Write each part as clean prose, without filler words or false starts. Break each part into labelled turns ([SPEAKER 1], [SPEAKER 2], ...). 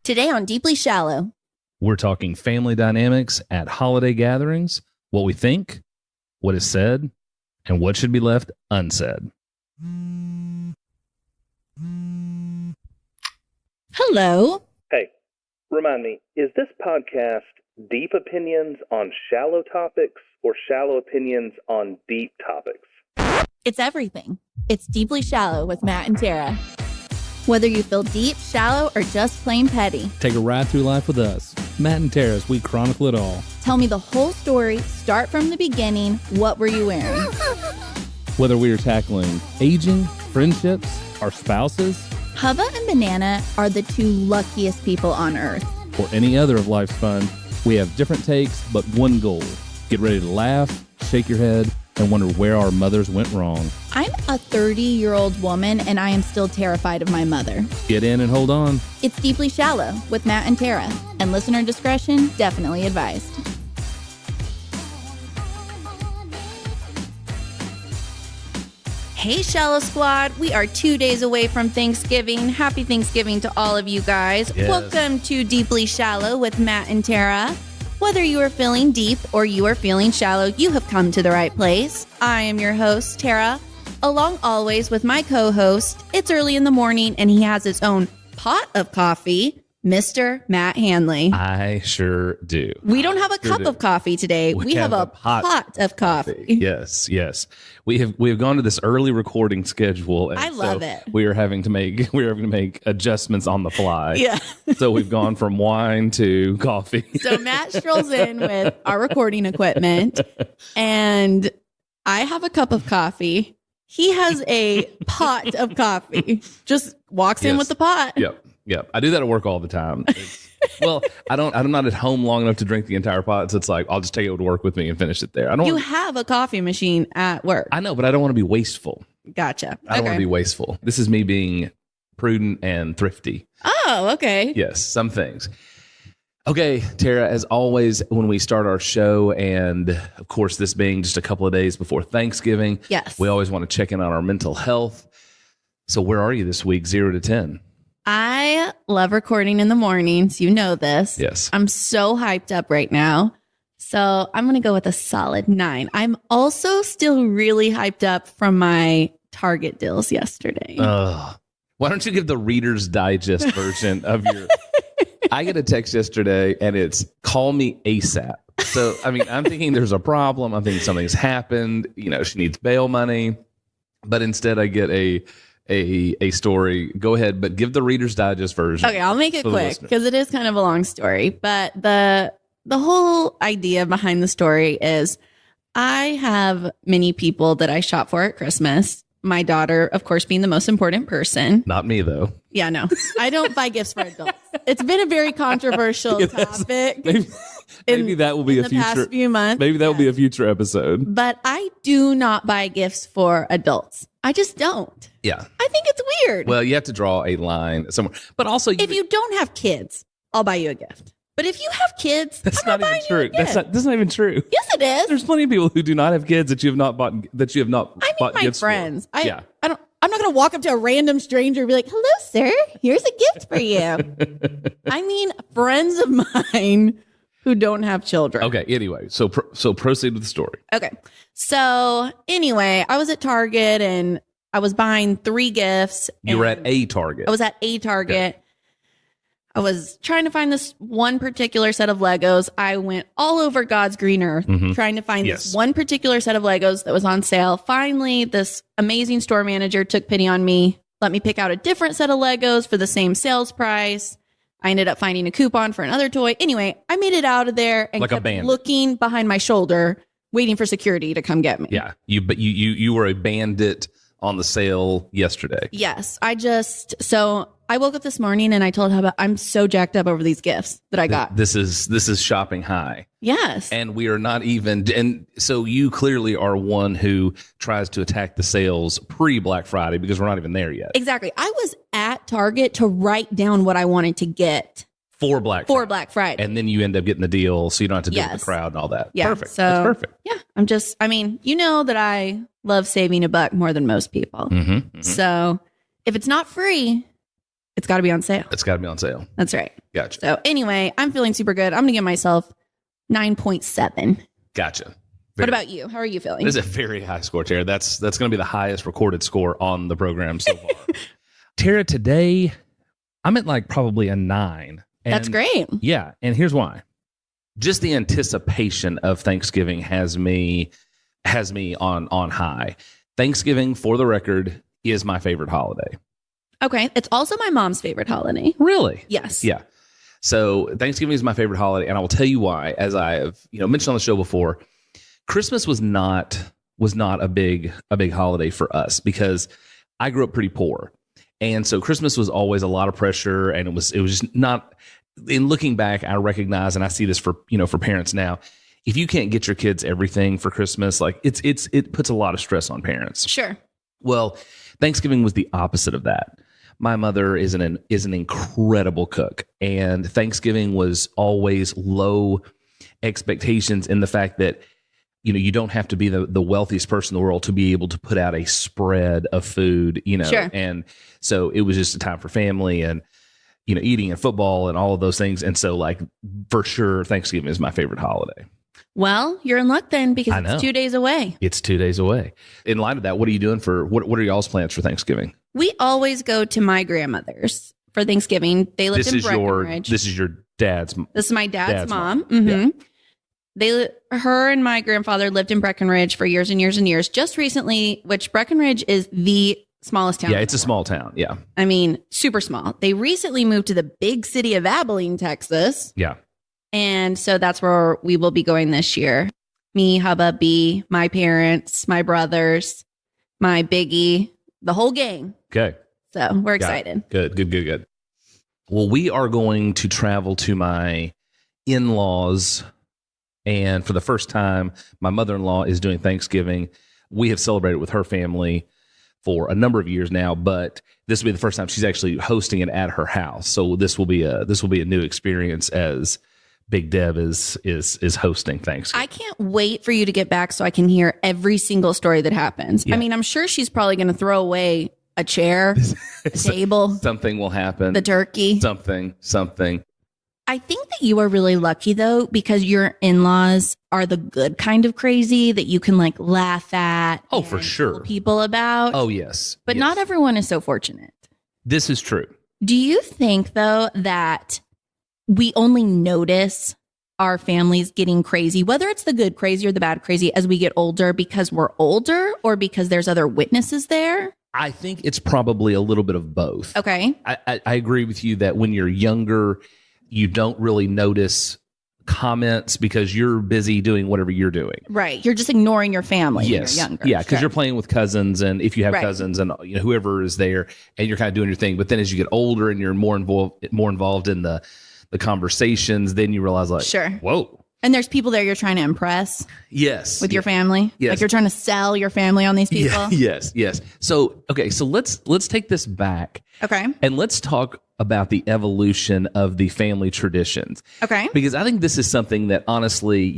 [SPEAKER 1] Today on Deeply Shallow,
[SPEAKER 2] we're talking family dynamics at holiday gatherings, what we think, what is said, and what should be left unsaid.
[SPEAKER 1] Hello.
[SPEAKER 3] Hey, remind me, is this podcast deep opinions on shallow topics or shallow opinions on deep topics?
[SPEAKER 1] It's everything. It's Deeply Shallow with Matt and Tara. Whether you feel deep, shallow, or just plain petty,
[SPEAKER 4] take a ride through life with us. Matt and Tara, as we chronicle it all.
[SPEAKER 1] Tell me the whole story, start from the beginning. What were you wearing?
[SPEAKER 4] Whether we are tackling aging, friendships, our spouses,
[SPEAKER 1] Hubba and Banana are the two luckiest people on earth.
[SPEAKER 4] or any other of life's fun, we have different takes, but one goal. Get ready to laugh, shake your head, and wonder where our mothers went wrong.
[SPEAKER 1] I'm a 30-year-old woman, and I am still terrified of my mother.
[SPEAKER 4] Get in and hold on.
[SPEAKER 1] It's Deeply Shallow with Matt and Tara, and listener discretion definitely advised. Hey, Shallow Squad. We are 2 days away from Thanksgiving. Happy Thanksgiving to all of you guys.
[SPEAKER 2] Yes.
[SPEAKER 1] Welcome to Deeply Shallow with Matt and Tara. Whether you are feeling deep or you are feeling shallow, you have come to the right place. I am your host, Tara, along always with my co-host. It's early in the morning, and he has his own pot of coffee, Mr. Matt Hanley.
[SPEAKER 2] I sure do.
[SPEAKER 1] We don't have a cup of coffee today. We have a pot of coffee.
[SPEAKER 2] Yes. We have gone to this early recording schedule. And
[SPEAKER 1] I love it.
[SPEAKER 2] We are having to make adjustments on the fly.
[SPEAKER 1] Yeah.
[SPEAKER 2] So we've gone from wine to coffee.
[SPEAKER 1] So Matt strolls in with our recording equipment, and I have a cup of coffee. He has a pot of coffee. Just walks in with the pot.
[SPEAKER 2] Yep. I do that at work all the time. I'm not at home long enough to drink the entire pot. So it's like, I'll just take it to work with me and finish it there.
[SPEAKER 1] You have a coffee machine at work.
[SPEAKER 2] I know, but I don't want to be wasteful.
[SPEAKER 1] Gotcha.
[SPEAKER 2] I don't want to be wasteful. This is me being prudent and thrifty.
[SPEAKER 1] Oh, okay.
[SPEAKER 2] Yes, some things. Okay, Tara, as always, when we start our show, and of course, this being just a couple of days before Thanksgiving,
[SPEAKER 1] yes,
[SPEAKER 2] we always want to check in on our mental health. So where are you this week, 0 to 10?
[SPEAKER 1] I love recording in the mornings. You know this.
[SPEAKER 2] Yes.
[SPEAKER 1] I'm so hyped up right now. So I'm going to go with a solid 9. I'm also still really hyped up from my Target deals yesterday.
[SPEAKER 2] Why don't you give the Reader's Digest version of your... I get a text yesterday and it's call me ASAP. So, I mean, I'm thinking there's a problem. I'm thinking something's happened. You know, she needs bail money. But instead I get a story. Go ahead, but give the Reader's Digest version.
[SPEAKER 1] Okay, I'll make it quick because it is kind of a long story. But the whole idea behind the story is I have many people that I shop for at Christmas. My daughter, of course, being the most important person.
[SPEAKER 2] Not me, though.
[SPEAKER 1] Yeah, no. I don't buy gifts for adults. It's been a very controversial topic.
[SPEAKER 2] Maybe that will be a future.
[SPEAKER 1] Past few months.
[SPEAKER 2] Maybe that will be a future episode.
[SPEAKER 1] But I do not buy gifts for adults. I just don't.
[SPEAKER 2] Yeah.
[SPEAKER 1] I think it's weird.
[SPEAKER 2] Well, you have to draw a line somewhere. But also,
[SPEAKER 1] if you don't have kids, I'll buy you a gift. But if you have kids,
[SPEAKER 2] that's not even true. That's not even true.
[SPEAKER 1] Yes, it is.
[SPEAKER 2] There's plenty of people who do not have kids that you have not bought. That you have not.
[SPEAKER 1] I mean,
[SPEAKER 2] bought
[SPEAKER 1] my
[SPEAKER 2] gifts
[SPEAKER 1] friends.
[SPEAKER 2] For.
[SPEAKER 1] I'm not going to walk up to a random stranger and be like, "Hello, sir. Here's a gift for you." I mean, friends of mine who don't have children.
[SPEAKER 2] Okay. Anyway, so proceed with the story.
[SPEAKER 1] Okay. So anyway, I was at Target and I was buying 3 gifts.
[SPEAKER 2] You were at a Target.
[SPEAKER 1] I was at a Target. Okay. I was trying to find this one particular set of Legos. I went all over God's green earth trying to find this one particular set of Legos that was on sale. Finally, this amazing store manager took pity on me, let me pick out a different set of Legos for the same sales price. I ended up finding a coupon for another toy. Anyway, I made it out of there and kept looking behind my shoulder, waiting for security to come get me.
[SPEAKER 2] Yeah, you were a bandit on the sale yesterday.
[SPEAKER 1] Yes, I woke up this morning and I told Hubba, I'm so jacked up over these gifts that I got.
[SPEAKER 2] This is shopping high.
[SPEAKER 1] Yes.
[SPEAKER 2] And we are not even, and so you clearly are one who tries to attack the sales pre-Black Friday because we're not even there yet.
[SPEAKER 1] Exactly. I was at Target to write down what I wanted to get
[SPEAKER 2] for Black Friday. And then you end up getting the deal so you don't have to deal with the crowd and all that.
[SPEAKER 1] Yeah.
[SPEAKER 2] Perfect.
[SPEAKER 1] So,
[SPEAKER 2] that's perfect.
[SPEAKER 1] Yeah. You know that I love saving $1 more than most people. So if it's not free, It's got to be on sale.
[SPEAKER 2] It's got to be on sale.
[SPEAKER 1] That's right.
[SPEAKER 2] Gotcha.
[SPEAKER 1] So anyway, I'm feeling super good. I'm going to give myself 9.7.
[SPEAKER 2] Gotcha.
[SPEAKER 1] What about you? How are you feeling?
[SPEAKER 2] This is a very high score, Tara. That's going to be the highest recorded score on the program so far. Tara, today I'm at like probably a 9. And
[SPEAKER 1] that's great.
[SPEAKER 2] Yeah. And here's why. Just the anticipation of Thanksgiving has me on high. Thanksgiving, for the record, is my favorite holiday.
[SPEAKER 1] Okay. It's also my mom's favorite holiday.
[SPEAKER 2] Really?
[SPEAKER 1] Yes.
[SPEAKER 2] Yeah. So Thanksgiving is my favorite holiday, and I will tell you why. As I have mentioned on the show before, Christmas was not a big holiday for us because I grew up pretty poor. And so Christmas was always a lot of pressure, and it was just not. In looking back, I recognize, and I see this for parents now. If you can't get your kids everything for Christmas, like it puts a lot of stress on parents.
[SPEAKER 1] Sure.
[SPEAKER 2] Well, Thanksgiving was the opposite of that. My mother is an incredible cook, and Thanksgiving was always low expectations in the fact that you don't have to be the wealthiest person in the world to be able to put out a spread of food,
[SPEAKER 1] Sure.
[SPEAKER 2] And so it was just a time for family and eating and football and all of those things. And so, like, for sure, Thanksgiving is my favorite holiday.
[SPEAKER 1] Well, you're in luck then because it's 2 days away.
[SPEAKER 2] It's 2 days away. In light of that, what are you doing what are y'all's plans for Thanksgiving?
[SPEAKER 1] We always go to my grandmother's for Thanksgiving. They lived in Breckenridge.
[SPEAKER 2] This is your dad's.
[SPEAKER 1] This is my dad's mom. Mm-hmm. Yeah. Her and my grandfather lived in Breckenridge for years and years and years. Just recently, which Breckenridge is the smallest town.
[SPEAKER 2] Yeah, it's a small town. Yeah.
[SPEAKER 1] I mean, super small. They recently moved to the big city of Abilene, Texas.
[SPEAKER 2] Yeah.
[SPEAKER 1] And so that's where we will be going this year. Me, Hubba B, my parents, my brothers, my biggie, the whole gang.
[SPEAKER 2] Okay.
[SPEAKER 1] So we're excited.
[SPEAKER 2] Good. Well, we are going to travel to my in-laws. And for the first time, my mother-in-law is doing Thanksgiving. We have celebrated with her family for a number of years now, but this will be the first time she's actually hosting it at her house. So this will be a new experience as Big Deb is hosting Thanksgiving.
[SPEAKER 1] I can't wait for you to get back so I can hear every single story that happens. Yeah. I mean, I'm sure she's probably going to throw away a chair, a table.
[SPEAKER 2] Something will happen.
[SPEAKER 1] The turkey.
[SPEAKER 2] Something.
[SPEAKER 1] I think that you are really lucky, though, because your in-laws are the good kind of crazy that you can like laugh at.
[SPEAKER 2] Oh, for sure.
[SPEAKER 1] Tell people about.
[SPEAKER 2] Oh, yes.
[SPEAKER 1] But not everyone is so fortunate.
[SPEAKER 2] This is true.
[SPEAKER 1] Do you think, though, that we only notice our families getting crazy, whether it's the good crazy or the bad crazy, as we get older because we're older or because there's other witnesses there?
[SPEAKER 2] I think it's probably a little bit of both.
[SPEAKER 1] Okay.
[SPEAKER 2] I agree with you that when you're younger, you don't really notice comments because you're busy doing whatever you're doing.
[SPEAKER 1] Right. You're just ignoring your family
[SPEAKER 2] yes.
[SPEAKER 1] when you're younger.
[SPEAKER 2] Yeah, because you're playing with cousins, and if you have cousins and whoever is there, and you're kind of doing your thing. But then as you get older and you're more involved in the conversations, then you realize like,
[SPEAKER 1] sure.
[SPEAKER 2] Whoa.
[SPEAKER 1] And there's people there you're trying to impress.
[SPEAKER 2] Yes.
[SPEAKER 1] With your family.
[SPEAKER 2] Yes.
[SPEAKER 1] Like you're trying to sell your family on these people.
[SPEAKER 2] Yeah, yes. So let's take this back.
[SPEAKER 1] Okay.
[SPEAKER 2] And let's talk about the evolution of the family traditions.
[SPEAKER 1] Okay.
[SPEAKER 2] Because I think this is something that honestly,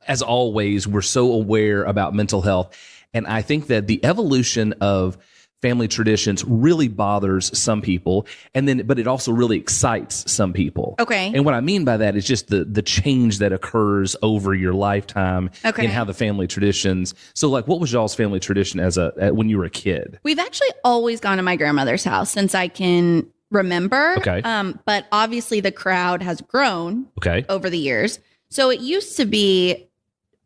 [SPEAKER 2] as always, we're so aware about mental health. And I think that the evolution of family traditions really bothers some people, but it also really excites some people.
[SPEAKER 1] Okay.
[SPEAKER 2] And what I mean by that is just the change that occurs over your lifetime in how the family traditions. So like, what was y'all's family tradition when you were a kid?
[SPEAKER 1] We've actually always gone to my grandmother's house since I can remember.
[SPEAKER 2] Okay.
[SPEAKER 1] But obviously the crowd has grown over the years. So it used to be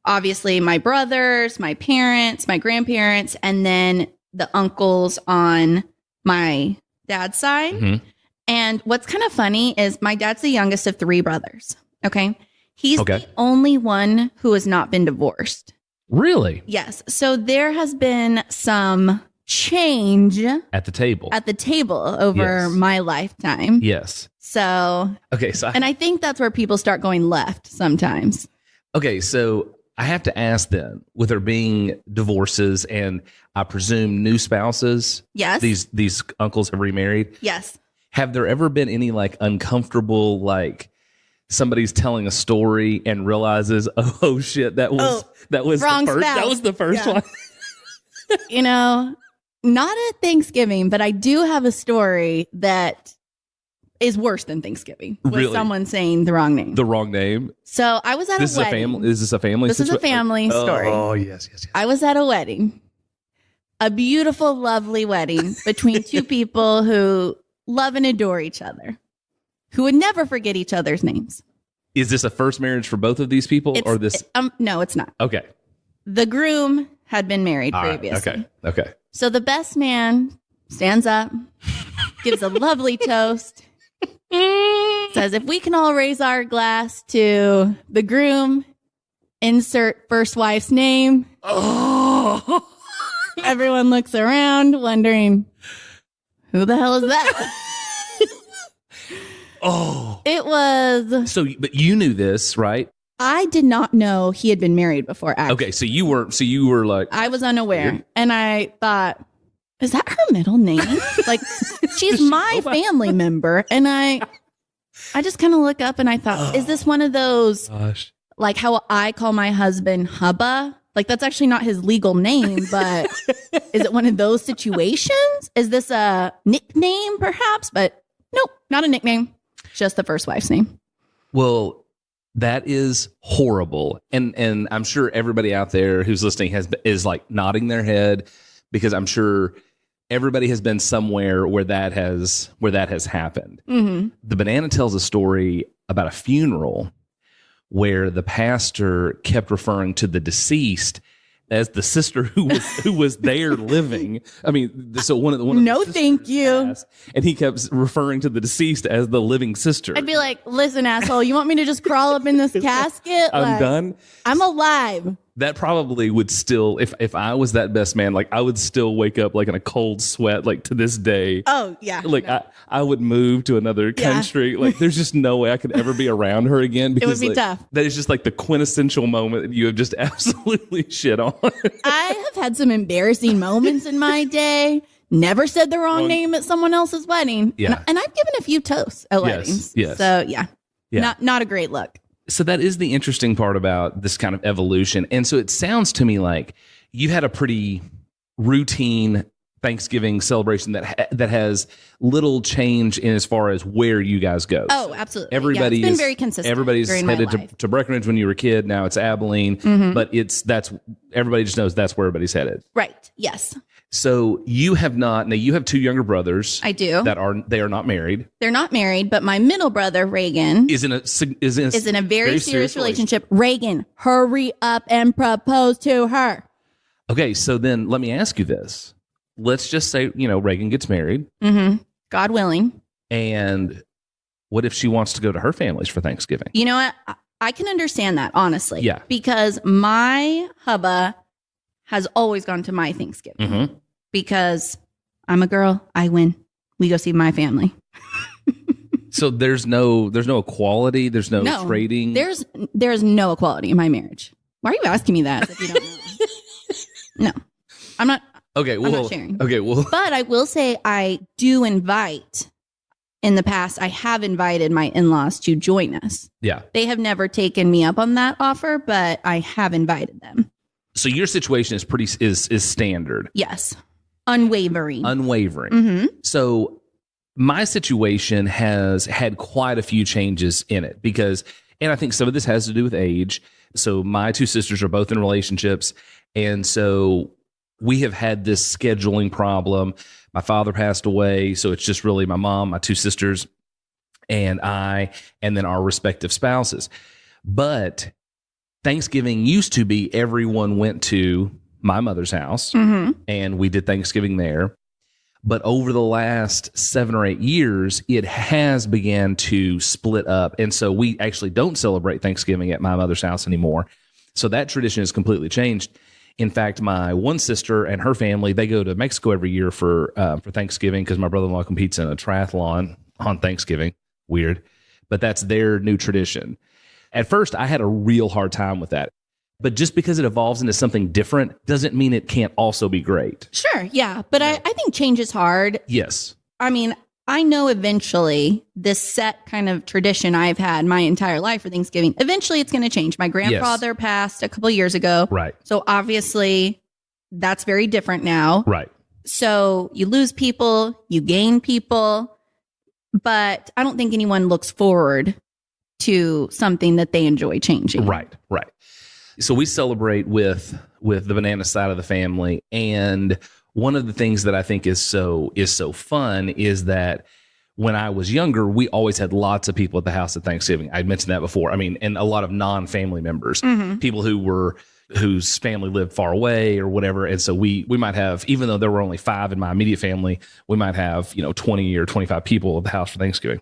[SPEAKER 1] obviously my brothers, my parents, my grandparents, and then the uncles on my dad's side. Mm-hmm. And what's kind of funny is my dad's the youngest of 3 brothers. Okay. He's the only one who has not been divorced.
[SPEAKER 2] Really?
[SPEAKER 1] Yes. So there has been some change
[SPEAKER 2] at the table
[SPEAKER 1] over my lifetime.
[SPEAKER 2] Yes.
[SPEAKER 1] So, and I think that's where people start going left sometimes.
[SPEAKER 2] Okay. So I have to ask then, with there being divorces and I presume new spouses,
[SPEAKER 1] yes,
[SPEAKER 2] these uncles have remarried.
[SPEAKER 1] Yes.
[SPEAKER 2] Have there ever been any like uncomfortable, like somebody's telling a story and realizes, oh shit, that was
[SPEAKER 1] wrong
[SPEAKER 2] the first,
[SPEAKER 1] spouse.
[SPEAKER 2] that was the first one.
[SPEAKER 1] Not at Thanksgiving, but I do have a story that is worse than Thanksgiving with someone saying the wrong name.
[SPEAKER 2] The wrong name.
[SPEAKER 1] So I was at a wedding.
[SPEAKER 2] Is this a family?
[SPEAKER 1] This is a family story.
[SPEAKER 2] Oh, yes.
[SPEAKER 1] I was at a wedding. A beautiful, lovely wedding between two people who love and adore each other, who would never forget each other's names.
[SPEAKER 2] Is this a first marriage for both of these people, or this?
[SPEAKER 1] No, it's not.
[SPEAKER 2] Okay.
[SPEAKER 1] The groom had been married previously.
[SPEAKER 2] Okay.
[SPEAKER 1] So the best man stands up, gives a lovely toast, says, "If we can all raise our glass to the groom, insert first wife's name."
[SPEAKER 2] Oh.
[SPEAKER 1] Everyone looks around wondering, who the hell is that?
[SPEAKER 2] Oh.
[SPEAKER 1] It was.
[SPEAKER 2] So, but you knew this, right?
[SPEAKER 1] I did not know he had been married before, actually.
[SPEAKER 2] Okay, so you were like...
[SPEAKER 1] I was unaware. Weird. And I thought, is that her middle name? Like, she's my family member. And I just kind of look up and I thought, is this one of those, like how I call my husband Hubba? Like, that's actually not his legal name, but is it one of those situations? Is this a nickname, perhaps? But nope, not a nickname. Just the first wife's name.
[SPEAKER 2] Well, that is horrible. And I'm sure everybody out there who's listening is like nodding their head, because I'm sure everybody has been somewhere where that has happened. Mm-hmm. The Banana tells a story about a funeral where the pastor kept referring to the deceased as the sister who was there living. I mean, so one of
[SPEAKER 1] no, thank you.
[SPEAKER 2] Passed, and he kept referring to the deceased as the living sister.
[SPEAKER 1] I'd be like, listen, asshole, you want me to just crawl up in this casket?
[SPEAKER 2] I'm done.
[SPEAKER 1] I'm alive.
[SPEAKER 2] That probably would still, if I was that best man, like I would still wake up like in a cold sweat, like to this day.
[SPEAKER 1] Oh yeah.
[SPEAKER 2] Like no. I would move to another country. Yeah. Like there's just no way I could ever be around her again. Because,
[SPEAKER 1] it would be
[SPEAKER 2] like,
[SPEAKER 1] tough.
[SPEAKER 2] That is just like the quintessential moment that you have just absolutely shit on.
[SPEAKER 1] I have had some embarrassing moments in my day. Never said the wrong name at someone else's wedding.
[SPEAKER 2] Yeah.
[SPEAKER 1] And I've given a few toasts at weddings.
[SPEAKER 2] Yes.
[SPEAKER 1] So yeah. Not a great look.
[SPEAKER 2] So that is the interesting part about this kind of evolution. And so it sounds to me like you had a pretty routine Thanksgiving celebration that has little change in as far as where you guys go.
[SPEAKER 1] Oh, absolutely.
[SPEAKER 2] Everybody
[SPEAKER 1] it's been very consistent.
[SPEAKER 2] Everybody's headed to Breckenridge when you were a kid. Now it's Abilene, but everybody just knows that's where everybody's headed.
[SPEAKER 1] Right. Yes.
[SPEAKER 2] So you have two younger brothers.
[SPEAKER 1] I do.
[SPEAKER 2] They are not married.
[SPEAKER 1] They're not married, but my middle brother Reagan
[SPEAKER 2] is in a very serious relationship.
[SPEAKER 1] Reagan, hurry up and propose to her.
[SPEAKER 2] Okay, so then let me ask you this. Let's just say, Reagan gets married.
[SPEAKER 1] Mm-hmm. God willing.
[SPEAKER 2] And what if she wants to go to her family's for Thanksgiving?
[SPEAKER 1] You know what? I can understand that, honestly.
[SPEAKER 2] Yeah.
[SPEAKER 1] Because my hubba has always gone to my Thanksgiving. Mm-hmm. Because I'm a girl. I win. We go see my family.
[SPEAKER 2] So there's no equality. There's no trading.
[SPEAKER 1] There's no equality in my marriage. Why are you asking me that if you don't know? No, I'm not.
[SPEAKER 2] Okay, well,
[SPEAKER 1] I'm not sharing.
[SPEAKER 2] Okay, well,
[SPEAKER 1] but I will say I do invite. In the past, I have invited my in-laws to join us.
[SPEAKER 2] Yeah,
[SPEAKER 1] they have never taken me up on that offer, but I have invited them.
[SPEAKER 2] So your situation is standard.
[SPEAKER 1] Yes, unwavering.
[SPEAKER 2] Mm-hmm. So my situation has had quite a few changes in it and I think some of this has to do with age. So my two sisters are both in relationships, and so we have had this scheduling problem. My father passed away, so it's just really my mom, my two sisters, and I, and then our respective spouses. But Thanksgiving used to be everyone went to my mother's house, and we did Thanksgiving there. But over the last 7 or 8 years, it has began to split up. And so we actually don't celebrate Thanksgiving at my mother's house anymore. So that tradition has completely changed. In fact, my one sister and her family, they go to Mexico every year for Thanksgiving because my brother-in-law competes in a triathlon on Thanksgiving. Weird. But that's their new tradition. At first, I had a real hard time with that. But just because it evolves into something different doesn't mean it can't also be great.
[SPEAKER 1] Sure, yeah. But I think change is hard.
[SPEAKER 2] Yes.
[SPEAKER 1] I mean, I know eventually this set kind of tradition I've had my entire life for Thanksgiving, eventually it's going to change. My grandfather passed a couple years ago.
[SPEAKER 2] Right.
[SPEAKER 1] So obviously that's very different now.
[SPEAKER 2] Right.
[SPEAKER 1] So you lose people, you gain people, but I don't think anyone looks forward to something that they enjoy changing.
[SPEAKER 2] Right. So we celebrate with the banana side of the family, and one of the things that I think is so fun is that when I was younger, we always had lots of people at the house at Thanksgiving. I mentioned that before. I mean, and a lot of non-family members, people whose family lived far away or whatever. And so we might have, even though there were only 5 in my immediate family, we might have, 20 or 25 people at the house for Thanksgiving.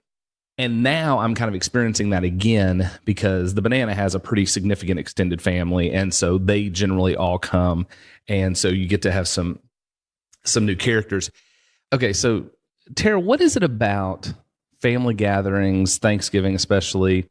[SPEAKER 2] And now I'm kind of experiencing that again because the banana has a pretty significant extended family. And so they generally all come. And so you get to have some new characters. Okay. So Tara, what is it about family gatherings, Thanksgiving especially,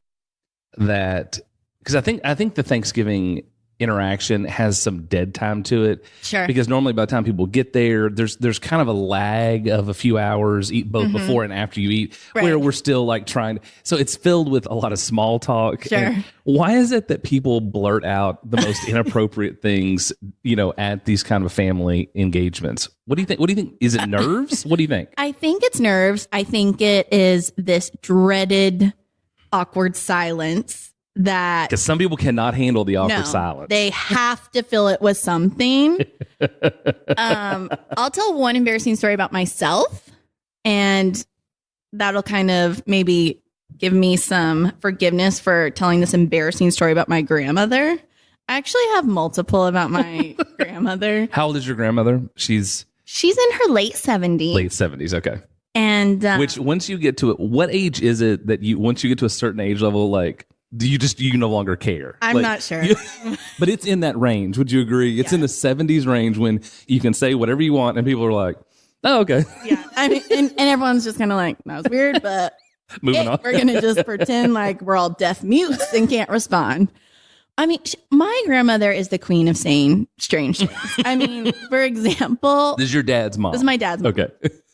[SPEAKER 2] that, because I think the Thanksgiving interaction has some dead time to it.
[SPEAKER 1] Sure.
[SPEAKER 2] Because normally by the time people get there, there's kind of a lag of a few hours, both before and after you eat, where we're still like trying. So it's filled with a lot of small talk.
[SPEAKER 1] Sure.
[SPEAKER 2] And why is it that people blurt out the most inappropriate things, at these kind of family engagements? What do you think? Is it nerves? What do you think?
[SPEAKER 1] I think it's nerves. I think it is this dreaded awkward silence. That
[SPEAKER 2] because some people cannot handle the awkward silence.
[SPEAKER 1] They have to fill it with something. I'll tell one embarrassing story about myself, and that'll kind of maybe give me some forgiveness for telling this embarrassing story about my grandmother. I actually have multiple about my grandmother.
[SPEAKER 2] How old is your grandmother? She's
[SPEAKER 1] in her late 70s.
[SPEAKER 2] Late 70s, okay.
[SPEAKER 1] And
[SPEAKER 2] which once you get to it, what age is it that once you get to a certain age level, like you no longer care?
[SPEAKER 1] I'm not sure.
[SPEAKER 2] But it's in that range. Would you agree? It's in the 70s range when you can say whatever you want and people are like, oh, okay.
[SPEAKER 1] Yeah. I mean, and everyone's just kind of like, that was weird, but
[SPEAKER 2] moving on.
[SPEAKER 1] We're going to just pretend like we're all deaf mutes and can't respond. I mean, my grandmother is the queen of saying strange things. I mean, for example.
[SPEAKER 2] This is your dad's mom.
[SPEAKER 1] This is my dad's mom.
[SPEAKER 2] Okay.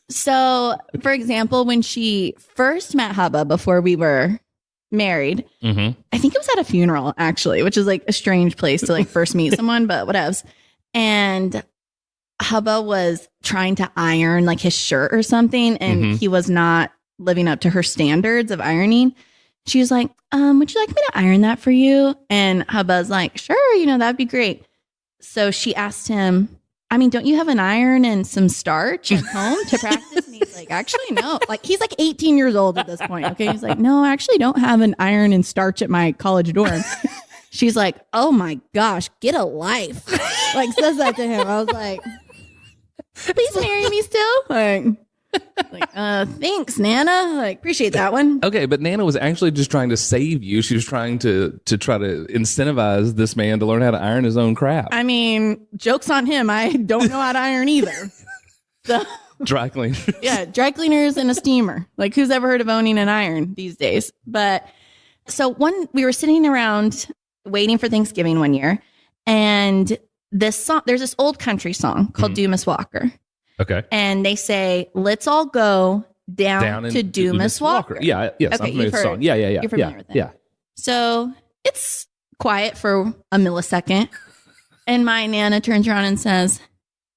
[SPEAKER 1] So, for example, when she first met Hubba before we were married, I think it was at a funeral actually, which is like a strange place to like first meet someone, but whatevs. And Hubba was trying to iron like his shirt or something, and he was not living up to her standards of ironing. She was like, would you like me to iron that for you? And Hubba's like, sure, that'd be great. So she asked him, I mean, don't you have an iron and some starch at home to practice? And he's like, actually, no. Like, he's like 18 years old at this point. Okay. He's like, no, I actually don't have an iron and starch at my college dorm. She's like, oh my gosh, get a life. Like, says that to him. I was like, please marry me still. Thanks, Nana. Like, appreciate that one.
[SPEAKER 2] Okay, but Nana was actually just trying to save you. She was trying to try to incentivize this man to learn how to iron his own crap.
[SPEAKER 1] I mean, joke's on him. I don't know how to iron either. So,
[SPEAKER 2] dry cleaners.
[SPEAKER 1] Yeah, dry cleaners and a steamer. Like, who's ever heard of owning an iron these days? But so we were sitting around waiting for Thanksgiving one year, and this song, there's this old country song called Dumas Walker.
[SPEAKER 2] Okay.
[SPEAKER 1] And they say, let's all go down to Dumas Walker.
[SPEAKER 2] Yeah, yes,
[SPEAKER 1] okay,
[SPEAKER 2] I'm familiar with the song. Yeah.
[SPEAKER 1] You're familiar with it.
[SPEAKER 2] Yeah.
[SPEAKER 1] So it's quiet for a millisecond. And my Nana turns around and says,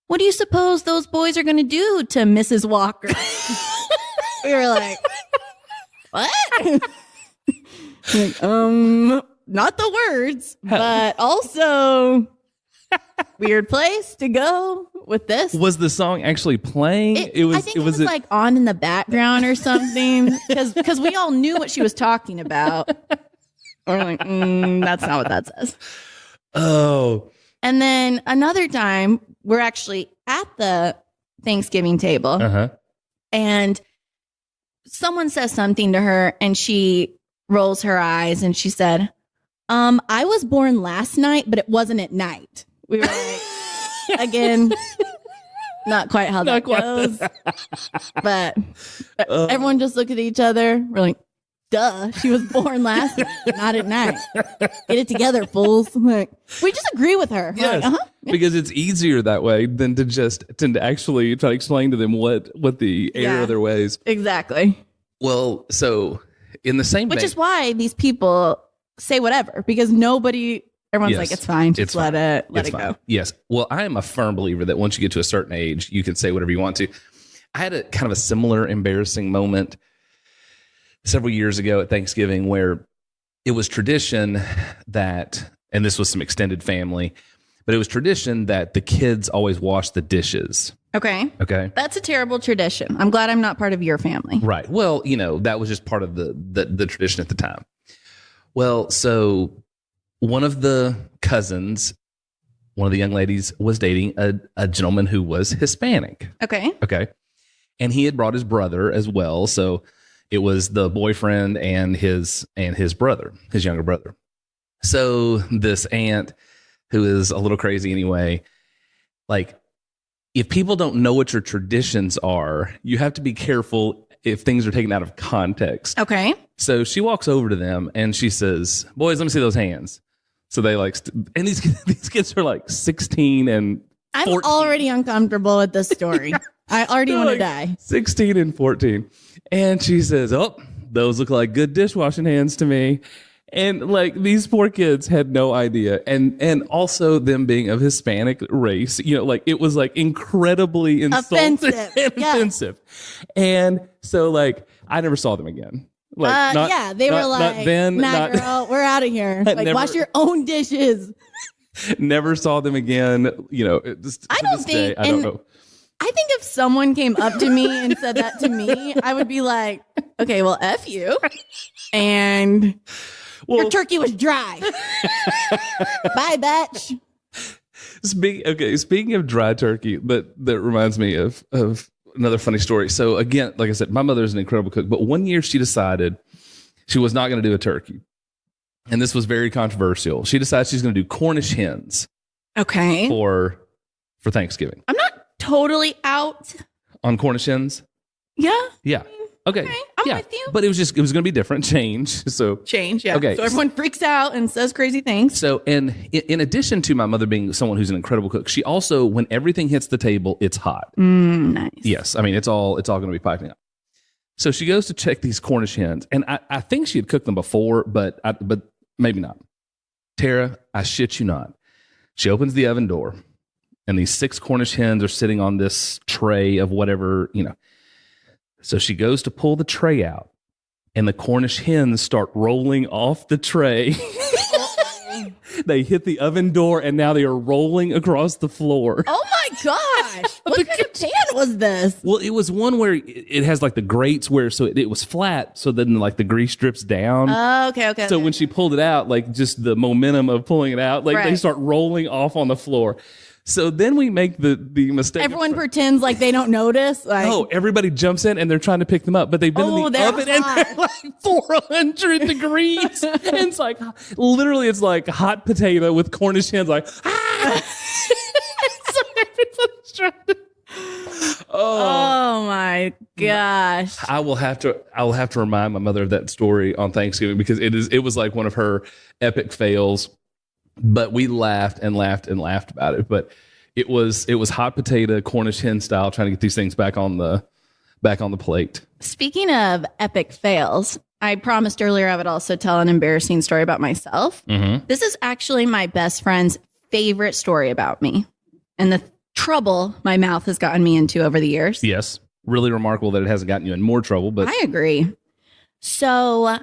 [SPEAKER 1] what do you suppose those boys are going to do to Mrs. Walker? We were like, what? Like, not the words, but also weird place to go with this.
[SPEAKER 2] Was the song actually playing?
[SPEAKER 1] I think it was like on in the background or something, because we all knew what she was talking about. We're like, that's not what that says.
[SPEAKER 2] Oh.
[SPEAKER 1] And then another time, we're actually at the Thanksgiving table, and someone says something to her, and she rolls her eyes, and she said, I was born last night, but it wasn't at night. We were like, again, not quite how that goes. But everyone just looked at each other. We're like, duh, she was born last night, not at night. Get it together, fools. Like, we just agree with her.
[SPEAKER 2] Yes,
[SPEAKER 1] like,
[SPEAKER 2] because it's easier that way than to actually try to explain to them what the error of their ways.
[SPEAKER 1] Exactly.
[SPEAKER 2] Well, so in the same
[SPEAKER 1] Which is why these people say whatever, because nobody Everyone's like, it's fine. Just let it go.
[SPEAKER 2] Yes. Well, I am a firm believer that once you get to a certain age, you can say whatever you want to. I had a kind of a similar embarrassing moment several years ago at Thanksgiving where it was tradition that, and this was some extended family, but it was tradition that the kids always wash the dishes.
[SPEAKER 1] Okay. That's a terrible tradition. I'm glad I'm not part of your family.
[SPEAKER 2] Right. Well, that was just part of the tradition at the time. Well, so one of the cousins, one of the young ladies was dating a gentleman who was Hispanic. Okay. And he had brought his brother as well. So it was the boyfriend and his brother, his younger brother. So this aunt, who is a little crazy anyway, like, if people don't know what your traditions are, you have to be careful if things are taken out of context.
[SPEAKER 1] Okay.
[SPEAKER 2] So she walks over to them and she says, "Boys, let me see those hands." So they and these kids are like 16 and 14.
[SPEAKER 1] I'm already uncomfortable with this story. I already want to die.
[SPEAKER 2] 16 and 14. And she says, "Oh, those look like good dishwashing hands to me." And like these poor kids had no idea. And also them being of Hispanic race, like it was like incredibly insulting and offensive. And so like I never saw them again. Like
[SPEAKER 1] they were like, not then, girl, we're out of here. Like wash your own dishes.
[SPEAKER 2] Never saw them again. I don't know.
[SPEAKER 1] I think if someone came up to me and said that to me, I would be like, okay, well, F you. And your turkey was dry. Bye, bitch.
[SPEAKER 2] Speaking of dry turkey, that reminds me of another funny story. So again, like I said, my mother is an incredible cook, but one year she decided she was not going to do a turkey. And this was very controversial. She decided she's going to do Cornish hens.
[SPEAKER 1] Okay.
[SPEAKER 2] For Thanksgiving.
[SPEAKER 1] I'm not totally out
[SPEAKER 2] on Cornish hens.
[SPEAKER 1] Yeah.
[SPEAKER 2] Yeah. Okay.
[SPEAKER 1] I'm with you.
[SPEAKER 2] But it was going to be different. Change.
[SPEAKER 1] Yeah. Okay. So everyone freaks out and says crazy things.
[SPEAKER 2] So, and in addition to my mother being someone who's an incredible cook, she also, when everything hits the table, it's hot.
[SPEAKER 1] Nice.
[SPEAKER 2] Yes. I mean, it's all going to be piping up. So she goes to check these Cornish hens, and I think she had cooked them before, but maybe not. Tara, I shit you not. She opens the oven door, and these 6 Cornish hens are sitting on this tray of whatever, So she goes to pull the tray out, and the Cornish hens start rolling off the tray. They hit the oven door, and now they are rolling across the floor.
[SPEAKER 1] Oh my gosh! What kind of pan was this?
[SPEAKER 2] Well, it was one where it has like the grates where it was flat, so then like the grease drips down.
[SPEAKER 1] Oh, okay.
[SPEAKER 2] So when she pulled it out, like just the momentum of pulling it out, like they start rolling off on the floor. So then we make the mistake.
[SPEAKER 1] Everyone pretends like they don't notice.
[SPEAKER 2] Everybody jumps in and they're trying to pick them up, but they've been in the oven and they're like 400 degrees. And it's like, literally, it's like hot potato with Cornish hens, like, ah! So everybody's trying to.
[SPEAKER 1] Oh my gosh.
[SPEAKER 2] I will have to remind my mother of that story on Thanksgiving because it was like one of her epic fails. But we laughed and laughed and laughed about it. But it was hot potato Cornish hen style, trying to get these things back on the plate.
[SPEAKER 1] Speaking of epic fails, I promised earlier I would also tell an embarrassing story about myself.
[SPEAKER 2] Mm-hmm.
[SPEAKER 1] This is actually my best friend's favorite story about me, and the trouble my mouth has gotten me into over the years.
[SPEAKER 2] Yes, really remarkable that it hasn't gotten you in more trouble. But
[SPEAKER 1] I agree. So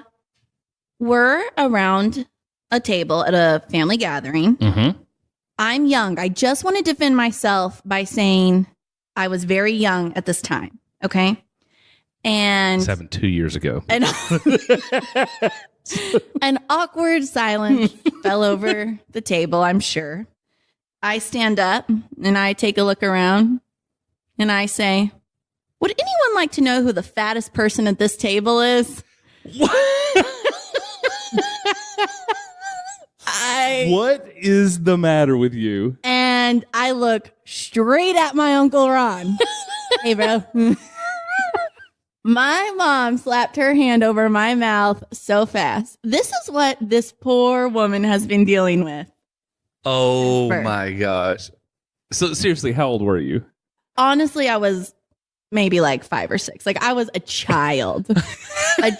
[SPEAKER 1] we're around a table at a family gathering.
[SPEAKER 2] Mm-hmm.
[SPEAKER 1] I'm young. I just want to defend myself by saying I was very young at this time. Okay. And
[SPEAKER 2] this happened 2 years ago.
[SPEAKER 1] And an awkward silence fell over the table, I'm sure. I stand up and I take a look around and I say, would anyone like to know who the fattest person at this table is?
[SPEAKER 2] What is the matter with you?
[SPEAKER 1] And I look straight at my Uncle Ron. Hey, bro. My mom slapped her hand over my mouth so fast. This is what this poor woman has been dealing with.
[SPEAKER 2] Oh, my gosh. So seriously, how old were you?
[SPEAKER 1] Honestly, I was maybe like 5 or 6. Like I was a child. a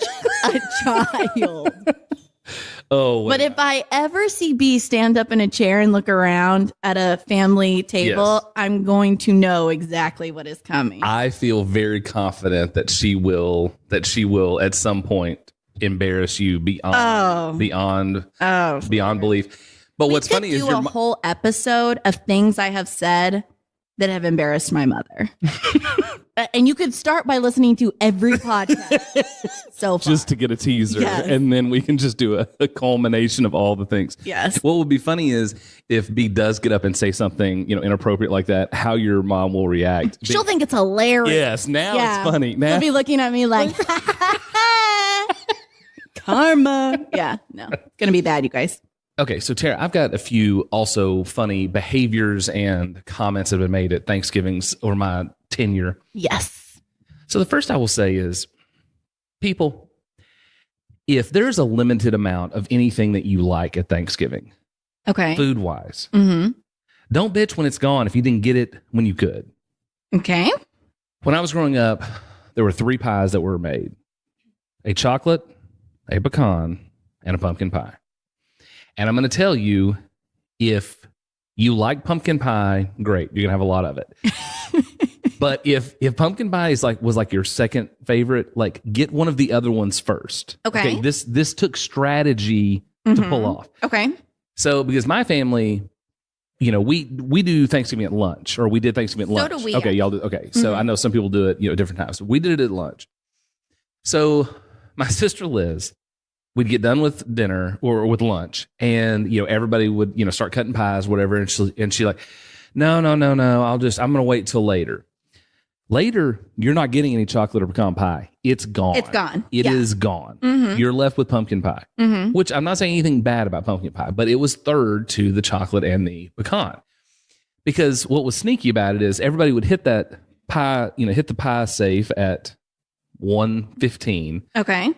[SPEAKER 1] child.
[SPEAKER 2] Oh,
[SPEAKER 1] but if I ever see B stand up in a chair and look around at a family table, I'm going to know exactly what is coming.
[SPEAKER 2] I feel very confident that she will at some point embarrass you beyond belief. But what's funny is
[SPEAKER 1] a whole episode of things I have said that have embarrassed my mother. And you could start by listening to every podcast so far.
[SPEAKER 4] Just to get a teaser. Yes. And then we can just do a culmination of all the things.
[SPEAKER 1] Yes.
[SPEAKER 2] What would be funny is if B does get up and say something, inappropriate like that, how your mom will react.
[SPEAKER 1] She'll think it's hilarious.
[SPEAKER 2] Yes. Now it's funny. Now
[SPEAKER 1] she'll be looking at me like, karma. Yeah. No, it's going to be bad, you guys.
[SPEAKER 2] Okay, so Tara, I've got a few also funny behaviors and comments that have been made at Thanksgivings or my tenure.
[SPEAKER 1] Yes.
[SPEAKER 2] So the first I will say is, people, if there's a limited amount of anything that you like at Thanksgiving,
[SPEAKER 1] okay,
[SPEAKER 2] food-wise,
[SPEAKER 1] mm-hmm.
[SPEAKER 2] don't bitch when it's gone if you didn't get it when you could.
[SPEAKER 1] Okay.
[SPEAKER 2] When I was growing up, there were 3 pies that were made: a chocolate, a pecan, and a pumpkin pie. And I'm going to tell you, if you like pumpkin pie, great. You're going to have a lot of it. But if pumpkin pie was like your second favorite, like get one of the other ones first.
[SPEAKER 1] Okay.
[SPEAKER 2] This took strategy to pull off.
[SPEAKER 1] Okay.
[SPEAKER 2] So because my family, we do Thanksgiving at lunch, or we did Thanksgiving at lunch.
[SPEAKER 1] So do we.
[SPEAKER 2] Okay, y'all do. Okay. So I know some people do it, at different times. We did it at lunch. So my sister Liz, we'd get done with dinner or with lunch, and everybody would start cutting pies, whatever, and she like, no, I'm gonna wait till later. Later, you're not getting any chocolate or pecan pie. It's gone.
[SPEAKER 1] It's gone.
[SPEAKER 2] It is gone.
[SPEAKER 1] Mm-hmm.
[SPEAKER 2] You're left with pumpkin pie, which I'm not saying anything bad about pumpkin pie, but it was third to the chocolate and the pecan. Because what was sneaky about it is everybody would hit that pie, hit the pie safe at 1:15.
[SPEAKER 1] Okay.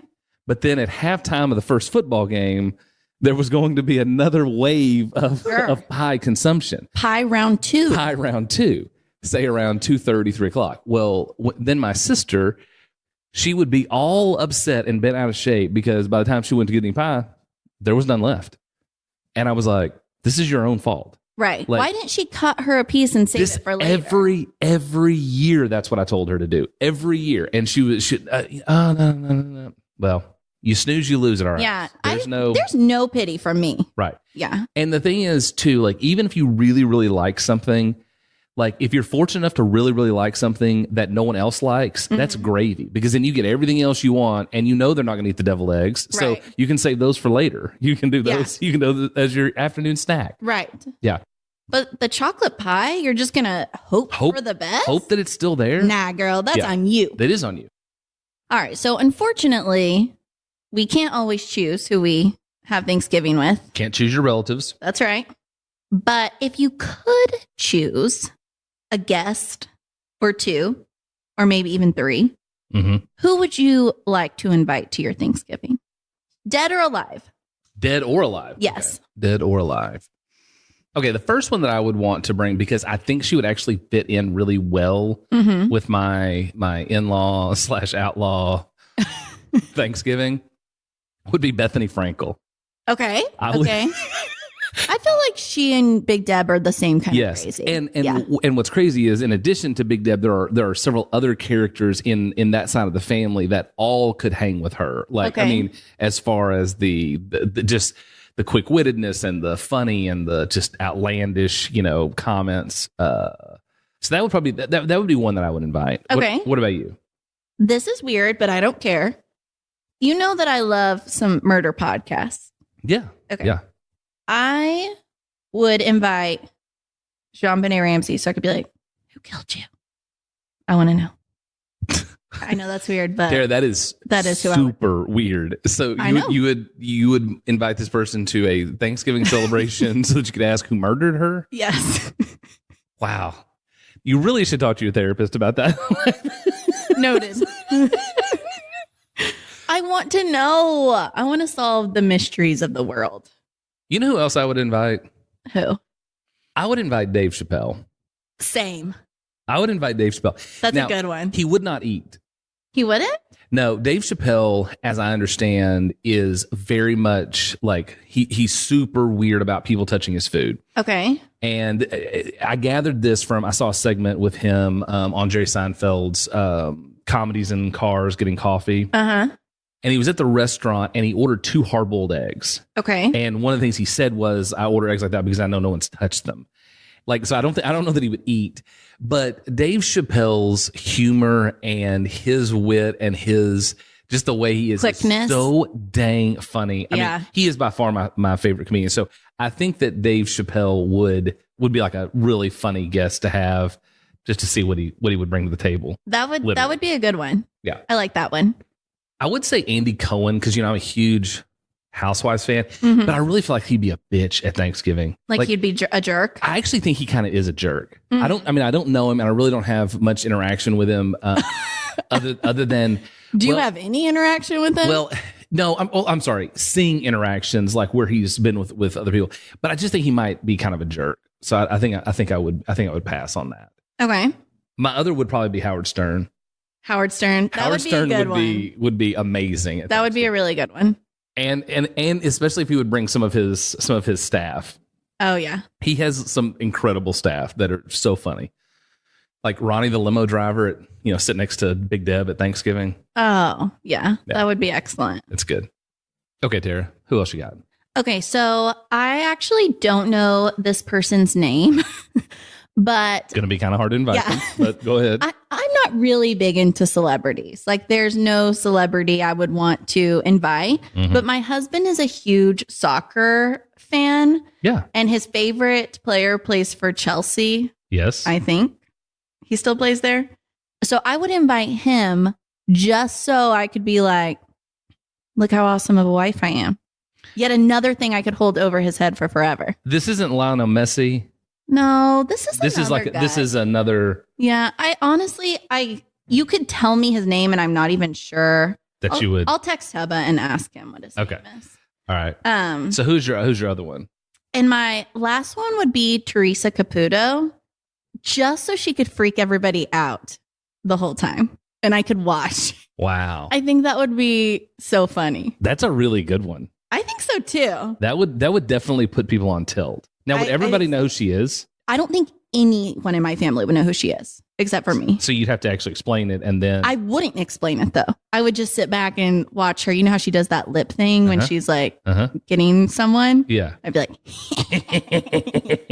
[SPEAKER 2] But then at halftime of the first football game, there was going to be another wave of pie consumption.
[SPEAKER 1] Pie round two,
[SPEAKER 2] say around 2:30, 3 o'clock. Well, then my sister, she would be all upset and bent out of shape because by the time she went to get any pie, there was none left. And I was like, this is your own fault.
[SPEAKER 1] Right. Like, why didn't she cut her a piece and save it for later? Every
[SPEAKER 2] year, that's what I told her to do. Every year. And she no. Well, you snooze, you lose it. All right.
[SPEAKER 1] Yeah.
[SPEAKER 2] There's
[SPEAKER 1] no pity from me.
[SPEAKER 2] Right.
[SPEAKER 1] Yeah.
[SPEAKER 2] And the thing is, too, like, even if you really, really like something, like, if you're fortunate enough to really, really like something that no one else likes, that's gravy, because then you get everything else you want, and they're not going to eat the deviled eggs.
[SPEAKER 1] Right.
[SPEAKER 2] So you can save those for later. You can do those. Yeah. You can do those as your afternoon snack.
[SPEAKER 1] Right.
[SPEAKER 2] Yeah.
[SPEAKER 1] But the chocolate pie, you're just going to hope for the best?
[SPEAKER 2] Hope that it's still there?
[SPEAKER 1] Nah, girl, that's on you.
[SPEAKER 2] That is on you.
[SPEAKER 1] All right. So unfortunately, we can't always choose who we have Thanksgiving with.
[SPEAKER 2] Can't choose your relatives.
[SPEAKER 1] That's right. But if you could choose a guest or 2, or maybe even 3, who would you like to invite to your Thanksgiving? Dead or alive?
[SPEAKER 2] Dead or alive?
[SPEAKER 1] Yes.
[SPEAKER 2] Okay. Dead or alive. Okay, the first one that I would want to bring, because I think she would actually fit in really well with my in-law / outlaw Thanksgiving, would be Bethany Frankel.
[SPEAKER 1] Okay. Okay. I feel like she and Big Deb are the same kind of crazy.
[SPEAKER 2] And what's crazy is, in addition to Big Deb, there are several other characters in that side of the family that all could hang with her. Like, I mean, as far as the just the quick-wittedness and the funny and the just outlandish, comments. So that would probably that would be one that I would invite.
[SPEAKER 1] Okay.
[SPEAKER 2] What about you?
[SPEAKER 1] This is weird, but I don't care. You know that I love some murder podcasts.
[SPEAKER 2] Yeah.
[SPEAKER 1] Okay.
[SPEAKER 2] Yeah.
[SPEAKER 1] I would invite JonBenet Ramsey, so I could be like, who killed you? I want to know. I know that's weird, but
[SPEAKER 2] Tara, that is super weird. So you would invite this person to a Thanksgiving celebration so that you could ask who murdered her?
[SPEAKER 1] Yes.
[SPEAKER 2] Wow. You really should talk to your therapist about that.
[SPEAKER 1] Noted. I want to know. I want to solve the mysteries of the world.
[SPEAKER 2] You know who else I would invite?
[SPEAKER 1] Who?
[SPEAKER 2] I would invite Dave Chappelle.
[SPEAKER 1] Same.
[SPEAKER 2] I would invite Dave Chappelle.
[SPEAKER 1] That's a good one.
[SPEAKER 2] He would not eat.
[SPEAKER 1] He wouldn't?
[SPEAKER 2] No, Dave Chappelle, as I understand, is very much like he's super weird about people touching his food.
[SPEAKER 1] Okay.
[SPEAKER 2] And I gathered this from, I saw a segment with him on Jerry Seinfeld's Comedies in Cars Getting Coffee.
[SPEAKER 1] Uh-huh.
[SPEAKER 2] And he was at the restaurant and he ordered 2 hard-boiled eggs.
[SPEAKER 1] Okay.
[SPEAKER 2] And one of the things he said was, I order eggs like that because I know no one's touched them. Like, so I don't know that he would eat, but Dave Chappelle's humor and his wit and his, just the way he is so dang funny. I mean, he is by far my favorite comedian. So I think that Dave Chappelle would be like a really funny guest to have, just to see what he would bring to the table.
[SPEAKER 1] That would be a good one.
[SPEAKER 2] Yeah.
[SPEAKER 1] I like that one.
[SPEAKER 2] I would say Andy Cohen, because, I'm a huge Housewives fan, but I really feel like he'd be a bitch at Thanksgiving.
[SPEAKER 1] Like he'd be a jerk? I
[SPEAKER 2] actually think he kind of is a jerk. I don't know him, and I really don't have much interaction with him other than...
[SPEAKER 1] Do you have any interaction with him?
[SPEAKER 2] Well, no, I'm sorry. Seeing interactions like where he's been with other people, but I just think he might be kind of a jerk. So I think I would pass on that. Okay. My other would probably be Howard Stern.
[SPEAKER 1] Howard Stern. That would be a good one.
[SPEAKER 2] Would be amazing.
[SPEAKER 1] That would be a really good one.
[SPEAKER 2] And especially if he would bring some of his staff.
[SPEAKER 1] Oh yeah. He
[SPEAKER 2] has some incredible staff that are so funny. Like Ronnie the limo driver at, sitting next to Big Deb at Thanksgiving.
[SPEAKER 1] Oh, yeah. That would be excellent.
[SPEAKER 2] It's good. Okay, Tara, who else you got?
[SPEAKER 1] Okay, so I actually don't know this person's name, but...
[SPEAKER 2] It's going to be kind of hard to invite them, but go ahead.
[SPEAKER 1] I'm not really big into celebrities. Like, there's no celebrity I would want to invite, but my husband is a huge soccer fan.
[SPEAKER 2] Yeah.
[SPEAKER 1] And his favorite player plays for Chelsea.
[SPEAKER 2] Yes.
[SPEAKER 1] I think. He still plays there. So I would invite him just so I could be like, look how awesome of a wife I am. Yet another thing I could hold over his head for forever.
[SPEAKER 2] This isn't Lionel Messi.
[SPEAKER 1] No, this is
[SPEAKER 2] another.
[SPEAKER 1] Yeah, I honestly, you could tell me his name and I'm not even sure
[SPEAKER 2] that you would.
[SPEAKER 1] I'll text Hubba and ask him what his name is.
[SPEAKER 2] All right. So who's your other one?
[SPEAKER 1] And my last one would be Teresa Caputo, just so she could freak everybody out the whole time and I could watch.
[SPEAKER 2] Wow.
[SPEAKER 1] I think that would be so funny.
[SPEAKER 2] That's a really good one.
[SPEAKER 1] I think so too.
[SPEAKER 2] That would definitely put people on tilt. Now, would everybody know who she is?
[SPEAKER 1] I don't think anyone in my family would know who she is, except for me.
[SPEAKER 2] So you'd have to actually explain it, and then...
[SPEAKER 1] I wouldn't explain it, though. I would just sit back and watch her. You know how she does that lip thing when she's like getting someone?
[SPEAKER 2] Yeah.
[SPEAKER 1] I'd be like...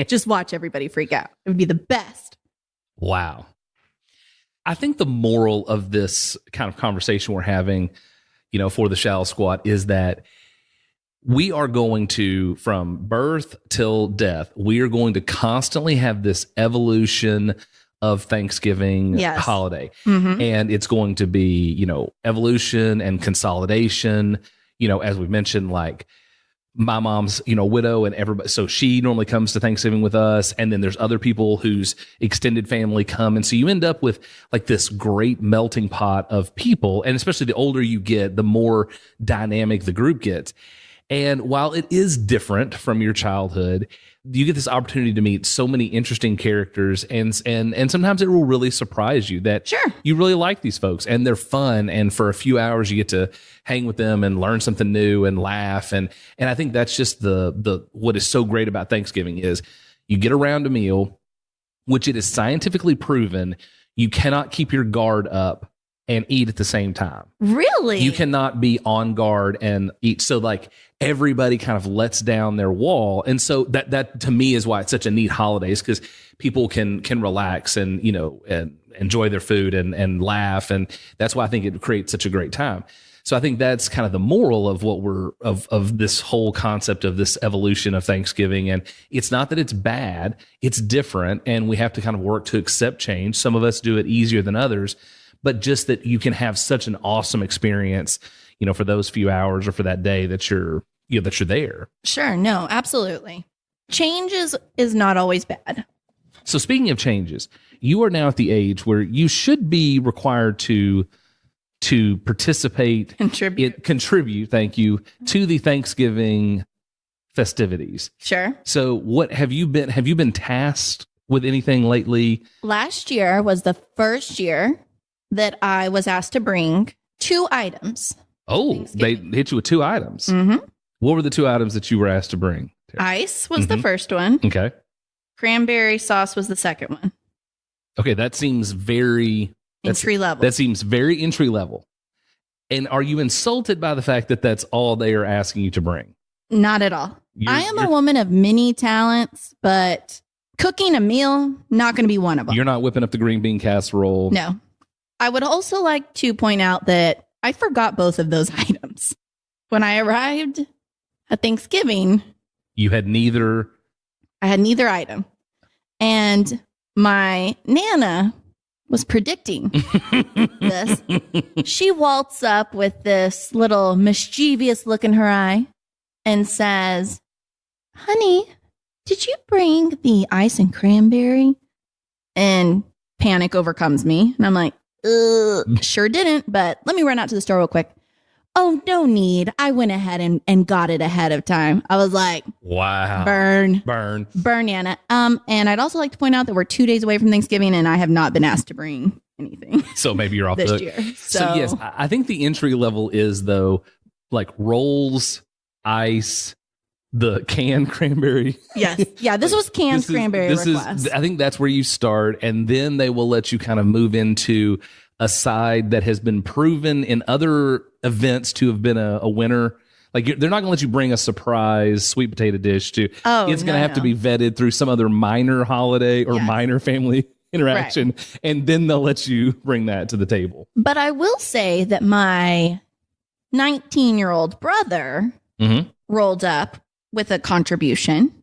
[SPEAKER 1] just watch everybody freak out. It would be the best.
[SPEAKER 2] Wow. I think the moral of this kind of conversation we're having, for the Shallow Squad is that we are going to, from birth till death, we are going to constantly have this evolution of Thanksgiving holiday. And it's going to be, evolution and consolidation, as we mentioned, like my mom's, widow and everybody. So she normally comes to Thanksgiving with us. And then there's other people whose extended family come. And so you end up with like this great melting pot of people. And especially the older you get, the more dynamic the group gets. And while it is different from your childhood, you get this opportunity to meet so many interesting characters, and sometimes it will really surprise you that you really like these folks and they're fun. And for a few hours, you get to hang with them and learn something new and laugh. And I think that's just the what is so great about Thanksgiving is you get around a meal, which it is scientifically proven you cannot keep your guard up and eat at the same time.
[SPEAKER 1] Really?
[SPEAKER 2] You cannot be on guard and eat. So like everybody kind of lets down their wall. And so that to me is why it's such a neat holiday, is because people can relax and, and enjoy their food and laugh. And that's why I think it creates such a great time. So I think that's kind of the moral of what of this whole concept of this evolution of Thanksgiving. And it's not that it's bad, it's different. And we have to kind of work to accept change. Some of us do it easier than others. But just that you can have such an awesome experience, for those few hours or for that day that you're there.
[SPEAKER 1] Sure. No, absolutely. Change is not always bad.
[SPEAKER 2] So speaking of changes, you are now at the age where you should be required to participate, contribute, thank you, to the Thanksgiving festivities.
[SPEAKER 1] Sure.
[SPEAKER 2] So what have you been tasked with anything lately?
[SPEAKER 1] Last year was the first year that I was asked to bring 2 items.
[SPEAKER 2] Oh, they hit you with 2 items.
[SPEAKER 1] Mm-hmm.
[SPEAKER 2] What were the 2 items that you were asked to bring?
[SPEAKER 1] Ice was the first one.
[SPEAKER 2] Okay.
[SPEAKER 1] Cranberry sauce was the second one.
[SPEAKER 2] Okay, that seems very...
[SPEAKER 1] Entry level.
[SPEAKER 2] That seems very entry level. And are you insulted by the fact that that's all they are asking you to bring?
[SPEAKER 1] Not at all. I am a woman of many talents, but cooking a meal, not going to be one of them.
[SPEAKER 2] You're not whipping up the green bean casserole.
[SPEAKER 1] No. I would also like to point out that I forgot both of those items. When I arrived at Thanksgiving,
[SPEAKER 2] you had neither.
[SPEAKER 1] I had neither item. And my Nana was predicting this. She waltzed up with this little mischievous look in her eye and says, "Honey, did you bring the ice and cranberry?" And panic overcomes me. And I'm like, sure didn't, but let me run out to the store real quick. Oh, no need. I went ahead and got it ahead of time. I was like,
[SPEAKER 2] wow.
[SPEAKER 1] Burn, Nana. And I'd also like to point out that we're 2 days away from Thanksgiving and I have not been asked to bring anything.
[SPEAKER 2] So maybe you're off
[SPEAKER 1] this year.
[SPEAKER 2] So yes, I think the entry level is though, like rolls, ice, the canned cranberry.
[SPEAKER 1] Yes. Yeah. This was canned cranberry request.
[SPEAKER 2] I think that's where you start. And then they will let you kind of move into a side that has been proven in other events to have been a winner. Like they're not going to let you bring a surprise sweet potato dish to. It's going to have to be vetted through some other minor holiday or minor family interaction. Right. And then they'll let you bring that to the table.
[SPEAKER 1] But I will say that my 19-year-old brother rolled up with a contribution.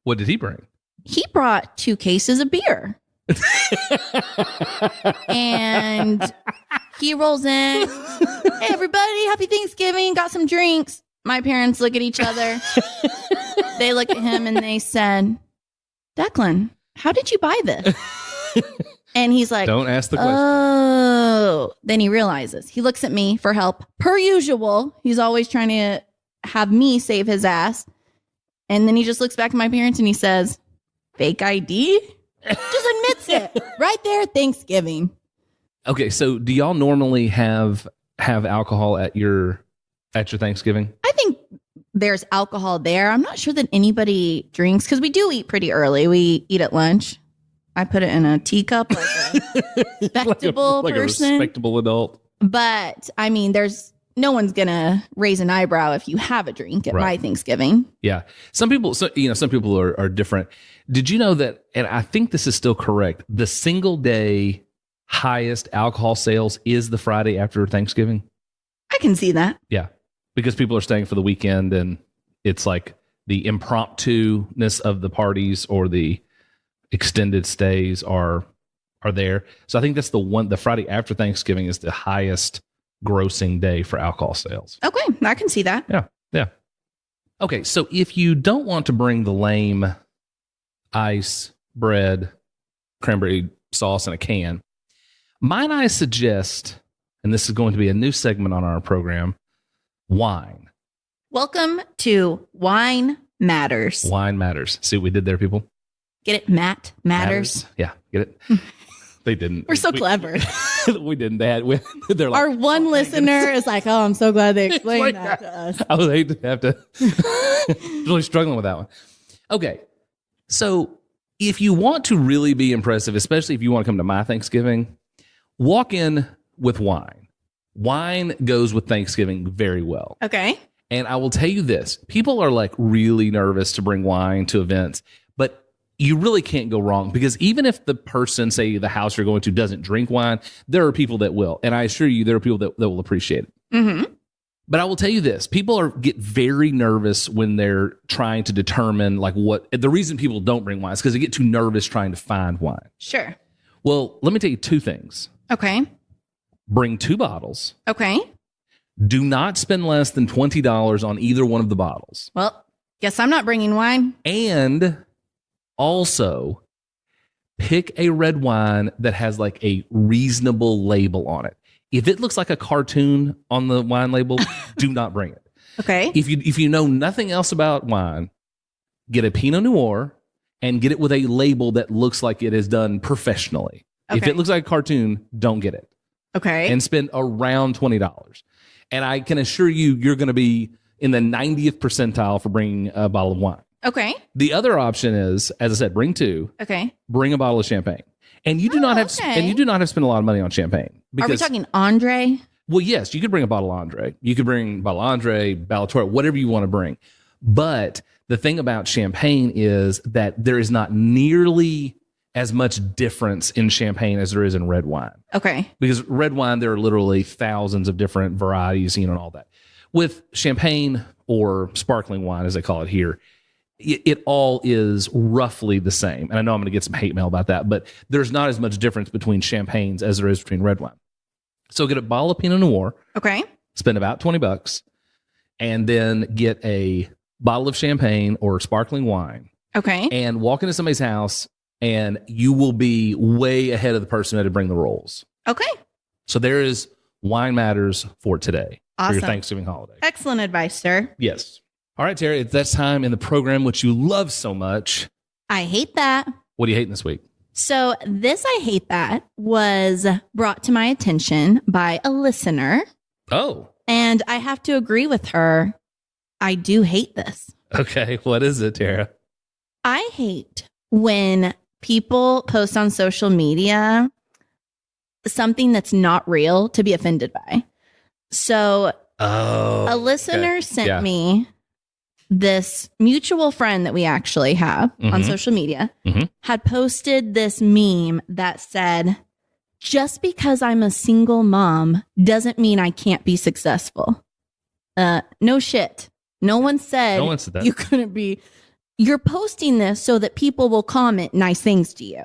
[SPEAKER 2] What did he bring?
[SPEAKER 1] He brought 2 cases of beer. And he rolls in. "Hey, everybody, happy Thanksgiving. Got some drinks." My parents look at each other. They look at him and they said, "Declan, how did you buy this?" And he's like,
[SPEAKER 2] "Don't ask the question."
[SPEAKER 1] Oh, then he realizes. He looks at me for help. Per usual, he's always trying to have me save his ass. And then he just looks back at my parents and he says, "Fake ID?" Just admits it right there at Thanksgiving.
[SPEAKER 2] Okay, so do y'all normally have alcohol at your Thanksgiving? I
[SPEAKER 1] think there's alcohol there. I'm not sure that anybody drinks because we do eat pretty early. We eat at lunch. I put it in a teacup like a respectable person.
[SPEAKER 2] A respectable adult.
[SPEAKER 1] But I mean, there's no one's gonna raise an eyebrow if you have a drink at my Thanksgiving.
[SPEAKER 2] Yeah, some people are different. Did you know that? And I think this is still correct. The single day highest alcohol sales is the Friday after Thanksgiving.
[SPEAKER 1] I can see that.
[SPEAKER 2] Yeah, because people are staying for the weekend, and it's like the impromptu-ness of the parties or the extended stays are there. So I think that's the Friday after Thanksgiving is the highest grossing day for alcohol sales.
[SPEAKER 1] Okay, I can see that.
[SPEAKER 2] Yeah. Okay, so if you don't want to bring the lame ice, bread, cranberry sauce in a can, might I suggest, and this is going to be a new segment on our program, wine.
[SPEAKER 1] Welcome to Wine Matters.
[SPEAKER 2] Wine Matters. See what we did there, people?
[SPEAKER 1] Get it? Matters.
[SPEAKER 2] Yeah, get it? They didn't.
[SPEAKER 1] We're so clever.
[SPEAKER 2] We didn't. They're like,
[SPEAKER 1] our one listener is like, "Oh, I'm so glad they explained that to us."
[SPEAKER 2] I would hate to have to. Really struggling with that one. Okay, so if you want to really be impressive, especially if you want to come to my Thanksgiving, walk in with wine. Wine goes with Thanksgiving very well.
[SPEAKER 1] Okay.
[SPEAKER 2] And I will tell you this: people are like really nervous to bring wine to events, but you really can't go wrong because even if the person, say the house you're going to, doesn't drink wine, there are people that will. And I assure you, there are people that will appreciate it.
[SPEAKER 1] Mm-hmm.
[SPEAKER 2] But I will tell you this, people get very nervous when they're trying to determine like what the reason people don't bring wine is because they get too nervous trying to find wine.
[SPEAKER 1] Sure.
[SPEAKER 2] Well, let me tell you 2 things.
[SPEAKER 1] Okay.
[SPEAKER 2] Bring 2 bottles.
[SPEAKER 1] Okay.
[SPEAKER 2] Do not spend less than $20 on either one of the bottles.
[SPEAKER 1] Well, guess I'm not bringing wine.
[SPEAKER 2] And also, pick a red wine that has like a reasonable label on it. If it looks like a cartoon on the wine label, do not bring it.
[SPEAKER 1] Okay.
[SPEAKER 2] If you know nothing else about wine, get a Pinot Noir and get it with a label that looks like it is done professionally. Okay. If it looks like a cartoon, don't get it.
[SPEAKER 1] Okay.
[SPEAKER 2] And spend around $20. And I can assure you, you're going to be in the 90th percentile for bringing a bottle of wine.
[SPEAKER 1] Okay.
[SPEAKER 2] The other option is, as I said, bring 2.
[SPEAKER 1] Okay.
[SPEAKER 2] Bring a bottle of champagne. And you do not have and you do not have to spend a lot of money on champagne.
[SPEAKER 1] Are we talking Andre?
[SPEAKER 2] Well, yes, you could bring a bottle of Andre. You could bring a bottle of Andre, Ballatore, whatever you want to bring. But the thing about champagne is that there is not nearly as much difference in champagne as there is in red wine.
[SPEAKER 1] Okay.
[SPEAKER 2] Because red wine, there are literally thousands of different varieties, and all that. With champagne or sparkling wine, as they call it here, it all is roughly the same. And I know I'm going to get some hate mail about that, but there's not as much difference between champagnes as there is between red wine. So get a bottle of Pinot Noir.
[SPEAKER 1] Okay.
[SPEAKER 2] Spend about $20, and then get a bottle of champagne or sparkling wine.
[SPEAKER 1] Okay.
[SPEAKER 2] And walk into somebody's house, and you will be way ahead of the person who had to bring the rolls.
[SPEAKER 1] Okay.
[SPEAKER 2] So there is Wine Matters for today.
[SPEAKER 1] Awesome.
[SPEAKER 2] For your Thanksgiving holiday.
[SPEAKER 1] Excellent advice, sir.
[SPEAKER 2] Yes. All right, Terry, it's that time in the program which you love so much.
[SPEAKER 1] I hate that.
[SPEAKER 2] What are you hating this week?
[SPEAKER 1] So this I hate that was brought to my attention by a listener.
[SPEAKER 2] Oh.
[SPEAKER 1] And I have to agree with her. I do hate this.
[SPEAKER 2] Okay. What is it, Tara?
[SPEAKER 1] I hate when people post on social media something that's not real to be offended by. So a listener sent me this mutual friend that we actually have on social media had posted this meme that said, just because I'm a single mom doesn't mean I can't be successful. No shit. No one said
[SPEAKER 2] that.
[SPEAKER 1] You couldn't be. You're posting this so that people will comment nice things to you.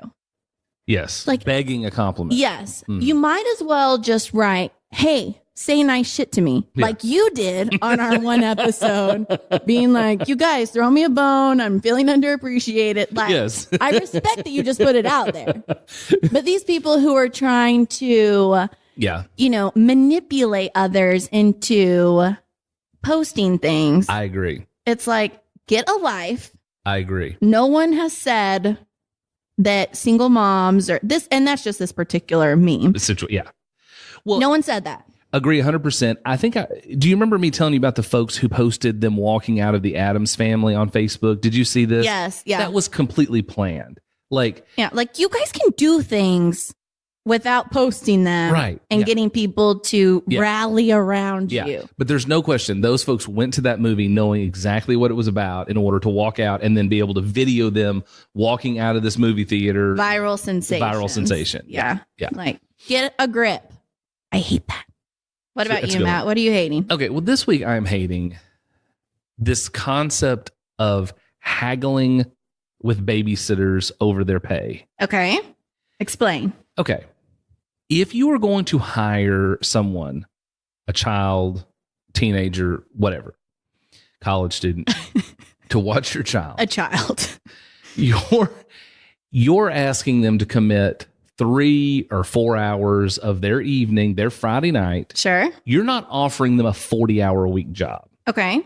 [SPEAKER 2] Yes.
[SPEAKER 1] Like
[SPEAKER 2] begging a compliment.
[SPEAKER 1] Yes. You might as well just write, hey, say nice shit to me, like you did on our one episode, being like, you guys throw me a bone. I'm feeling underappreciated. Like,
[SPEAKER 2] yes.
[SPEAKER 1] I respect that you just put it out there. But these people who are trying to, manipulate others into posting things.
[SPEAKER 2] I agree.
[SPEAKER 1] It's like, get a life.
[SPEAKER 2] I agree.
[SPEAKER 1] No one has said that single moms or this, and that's just this particular meme. Well, no one said that.
[SPEAKER 2] Agree 100%. I think do you remember me telling you about the folks who posted them walking out of the Addams Family on Facebook? Did you see this?
[SPEAKER 1] Yes. Yeah.
[SPEAKER 2] That was completely planned. Like
[SPEAKER 1] you guys can do things without posting them.
[SPEAKER 2] Right.
[SPEAKER 1] And getting people to rally around you.
[SPEAKER 2] But there's no question. Those folks went to that movie knowing exactly what it was about in order to walk out and then be able to video them walking out of this movie theater.
[SPEAKER 1] Viral sensation. Yeah. Like, get a grip. I hate that. What about you, Matt? What are you hating?
[SPEAKER 2] Okay, well, this week I'm hating this concept of haggling with babysitters over their pay.
[SPEAKER 1] Okay. Explain.
[SPEAKER 2] Okay. If you are going to hire someone, a child, teenager, whatever, college student, to watch your child.
[SPEAKER 1] A child.
[SPEAKER 2] You're asking them to commit 3 or 4 hours of their evening, their Friday night.
[SPEAKER 1] Sure.
[SPEAKER 2] You're not offering them a 40-hour-a-week job.
[SPEAKER 1] Okay.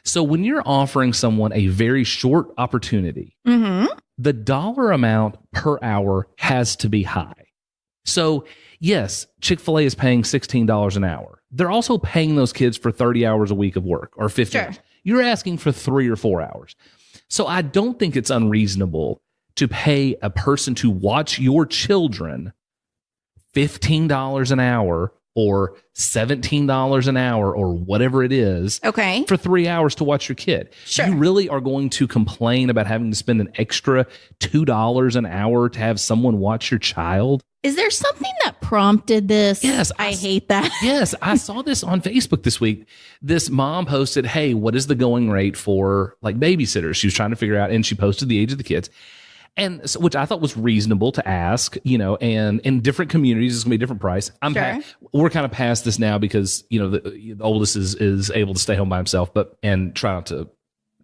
[SPEAKER 2] So when you're offering someone a very short opportunity, the dollar amount per hour has to be high. So yes, Chick-fil-A is paying $16 an hour. They're also paying those kids for 30 hours a week of work or 50 hours. You're asking for 3 or 4 hours. So I don't think it's unreasonable to pay a person to watch your children $15 an hour or $17 an hour or whatever it is for 3 hours to watch your kid.
[SPEAKER 1] Sure.
[SPEAKER 2] You really are going to complain about having to spend an extra $2 an hour to have someone watch your child?
[SPEAKER 1] Is there something that prompted this?
[SPEAKER 2] Yes.
[SPEAKER 1] I hate that.
[SPEAKER 2] Yes. I saw this on Facebook this week. This mom posted, hey, what is the going rate for like babysitters? She was trying to figure out, and she posted the age of the kids. And so, which I thought was reasonable to ask, and in different communities, it's going to be a different price. We're kind of past this now because, the oldest is able to stay home by himself, and try not to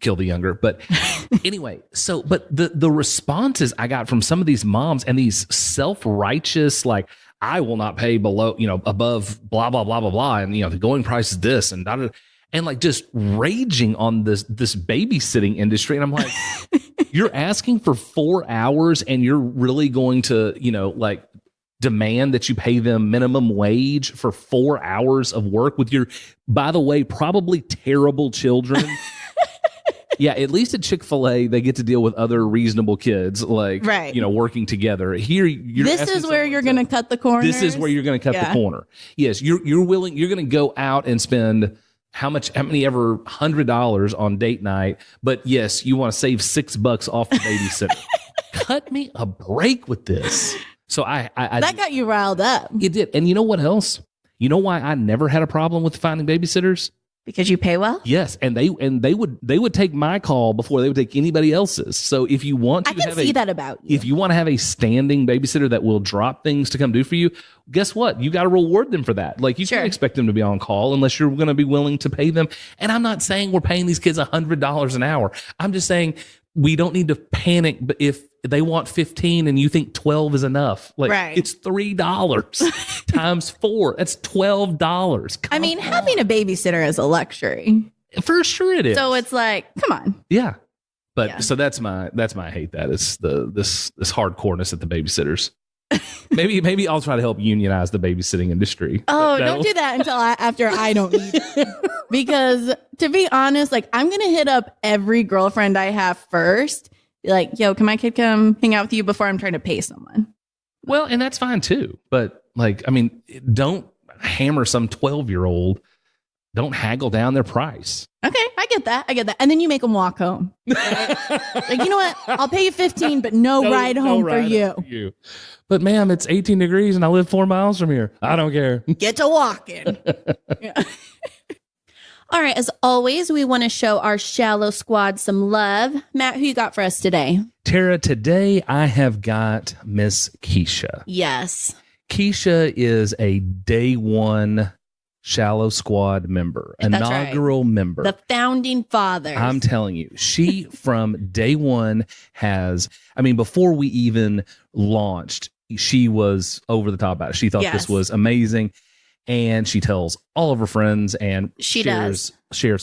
[SPEAKER 2] kill the younger. But anyway, but the responses I got from some of these moms and these self-righteous, like, I will not pay below, above blah, blah, blah, blah, blah. And, the going price is this and da, da, and like just raging on this babysitting industry. And I'm like, you're asking for 4 hours and you're really going to, demand that you pay them minimum wage for 4 hours of work with your, by the way, probably terrible children. Yeah, at least at Chick-fil-A, they get to deal with other reasonable kids, like,
[SPEAKER 1] right.
[SPEAKER 2] Working together. Here,
[SPEAKER 1] this is where you're going to cut the corner.
[SPEAKER 2] This is where you're going to cut the corner. Yes, you're going to go out and spend how many ever $100 on date night, but yes, you want to save $6 off the babysitter. Cut me a break with this. So I
[SPEAKER 1] that got you riled up.
[SPEAKER 2] It did. And you know what else? You know why I never had a problem with finding babysitters?
[SPEAKER 1] Because you pay well?
[SPEAKER 2] Yes, and they would take my call before they would take anybody else's. So if you want to
[SPEAKER 1] I can see that about you.
[SPEAKER 2] If you want to have a standing babysitter that will drop things to come do for you, guess what? You got to reward them for that. Like, you can't expect them to be on call unless you're going to be willing to pay them. And I'm not saying we're paying these kids $100 an hour. I'm just saying we don't need to panic. But if they want 15 and you think 12 is enough, like, it's $3 times 4. That's $12.
[SPEAKER 1] I mean, having a babysitter is a luxury.
[SPEAKER 2] For sure it is.
[SPEAKER 1] So it's like, come on.
[SPEAKER 2] Yeah. But so that's my I hate that. It's this hardcoreness at the babysitters. Maybe I'll try to help unionize the babysitting industry.
[SPEAKER 1] Oh, don't do that until after I don't need it. Because to be honest, like, I'm going to hit up every girlfriend I have first. Be like, yo, can my kid come hang out with you before I'm trying to pay someone?
[SPEAKER 2] Well, and that's fine too. But, like, I mean, don't hammer some 12-year-old. Don't haggle down their price.
[SPEAKER 1] Okay, I get that. And then you make them walk home. Like, you know what? I'll pay you 15, but no ride home for you.
[SPEAKER 2] But ma'am, it's 18 degrees and I live 4 miles from here. I don't care.
[SPEAKER 1] Get to walking. Yeah. All right. As always, we want to show our Shallow Squad some love. Matt, who you got for us today?
[SPEAKER 2] Tara, today I have got Miss Keisha.
[SPEAKER 1] Yes.
[SPEAKER 2] Keisha is a day one Shallow Squad member, inaugural member.
[SPEAKER 1] The founding fathers.
[SPEAKER 2] I'm telling you, she from day one before we even launched, she was over the top about it. She thought this was amazing. And she tells all of her friends and shares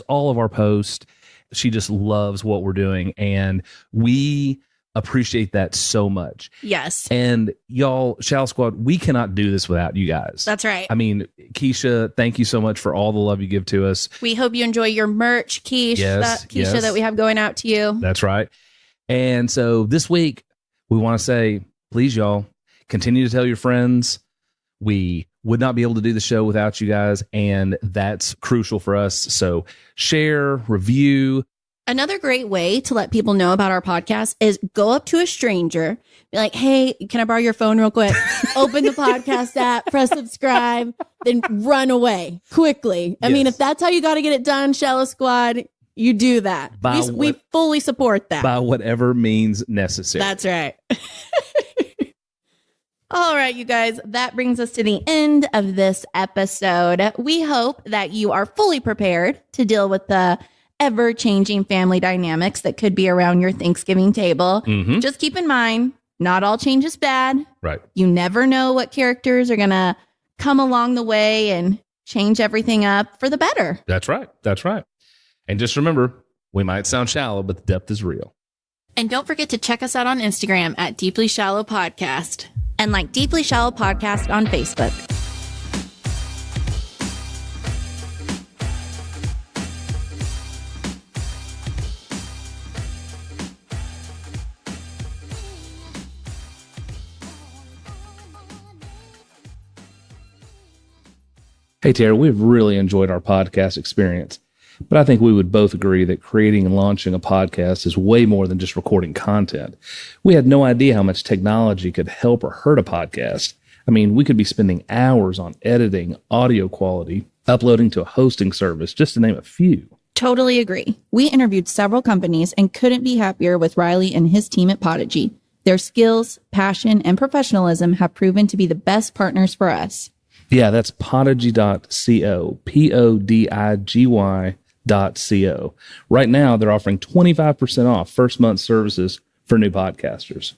[SPEAKER 2] all of our posts. She just loves what we're doing. And we appreciate that so much.
[SPEAKER 1] Yes.
[SPEAKER 2] And y'all, Shallow Squad, we cannot do this without you guys.
[SPEAKER 1] That's right.
[SPEAKER 2] I mean, Keisha, thank you so much for all the love you give to us.
[SPEAKER 1] We hope you enjoy your merch, Keisha, that we have going out to you.
[SPEAKER 2] That's right. And so this week, we want to say, please, y'all, continue to tell your friends. We would not be able to do the show without you guys, and that's crucial for us. So share, review.
[SPEAKER 1] Another great way to let people know about our podcast is go up to a stranger, be like, hey, can I borrow your phone real quick? Open the podcast app, press subscribe, then run away quickly. I mean, if that's how you got to get it done, Shallow Squad, you do that. We fully support that.
[SPEAKER 2] By whatever means necessary.
[SPEAKER 1] That's right. All right, you guys, that brings us to the end of this episode. We hope that you are fully prepared to deal with the ever-changing family dynamics that could be around your Thanksgiving table. Mm-hmm. Just keep in mind, not all change is bad.
[SPEAKER 2] Right.
[SPEAKER 1] You never know what characters are going to come along the way and change everything up for the better.
[SPEAKER 2] That's right. That's right. And just remember, we might sound shallow, but the depth is real.
[SPEAKER 1] And don't forget to check us out on Instagram at Deeply Shallow Podcast. And like Deeply Shallow Podcast on Facebook.
[SPEAKER 4] Hey, Tara, we've really enjoyed our podcast experience, but I think we would both agree that creating and launching a podcast is way more than just recording content. We had no idea how much technology could help or hurt a podcast. I mean, we could be spending hours on editing, audio quality, uploading to a hosting service, just to name a few.
[SPEAKER 1] Totally agree. We interviewed several companies and couldn't be happier with Riley and his team at Podigy. Their skills, passion, and professionalism have proven to be the best partners for us.
[SPEAKER 4] Yeah, that's podigy.co, PODIGY.co. Right now, they're offering 25% off first month services for new podcasters.